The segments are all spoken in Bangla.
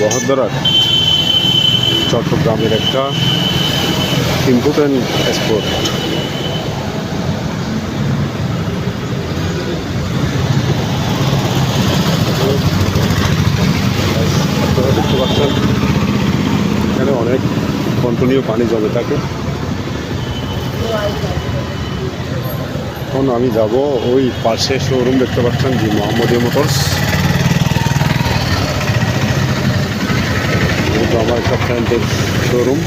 বহদ্দার চট্টগ্রামের একটা ইম্পর্টেন্ট স্পট। আপনারা দেখতে পাচ্ছেন এখানে অনেক কন্টিনিউ পানি জমে থাকে। এখন আমি যাব ওই পাশে শোরুম দেখতে পাচ্ছেন জি মোহাম্মদিয়া মোটরস। আমার একটা ফ্রেন্ডের শোরুম।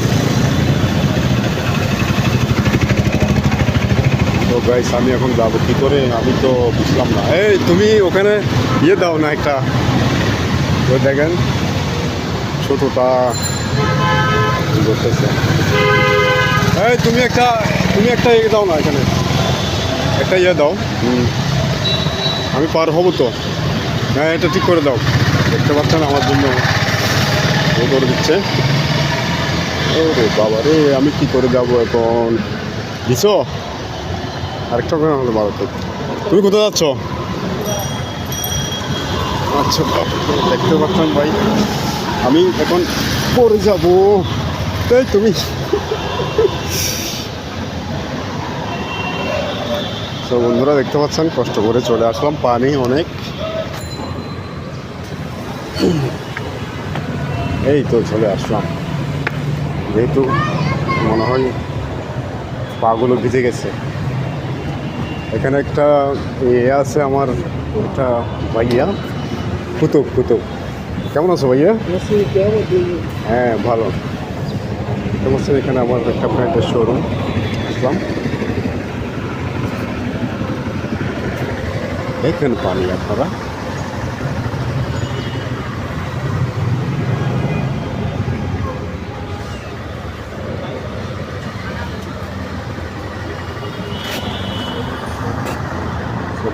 তো গাইস আমি এখন যাবো কী করে আমি তো বুঝলাম না। এই তুমি ওখানে দাও না একটা, ওই দেখেন ছোটোটা করতেছে। এই তুমি একটা দাও না, এখানে একটা দাও। আমি পার হবো তো। হ্যাঁ এটা ঠিক করে দাও। দেখতে পাচ্ছেন আমার জন্য করে দিচ্ছে। ও রে বাবা রে, আমি কি করে যাবো এখন? দিছো আরেকটা করে হলে ভালো তো। তুমি কোথায় যাচ্ছ? আচ্ছা দেখতে পাচ্ছেন ভাই আমি এখন পরে যাবো। তাই তুমি তো বন্ধুরা দেখতে পাচ্ছেন কষ্ট করে চলে আসলাম, পানি অনেক। এই তো চলে আসলাম, যেহেতু মনে হয় পাগুলো ভিজে গেছে। এখানে একটা আছে আমার একটা ভাইয়া, কুতুব। কেমন আছো ভাইয়া? হ্যাঁ ভালো। দেখতে পাচ্ছেন এখানে আমার একটা ফ্রেন্ডের শোরুম আসলাম। দেখেন পানি আপনারা।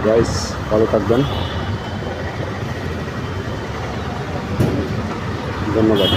গাইস ভালো থাকবেন, ধন্যবাদ।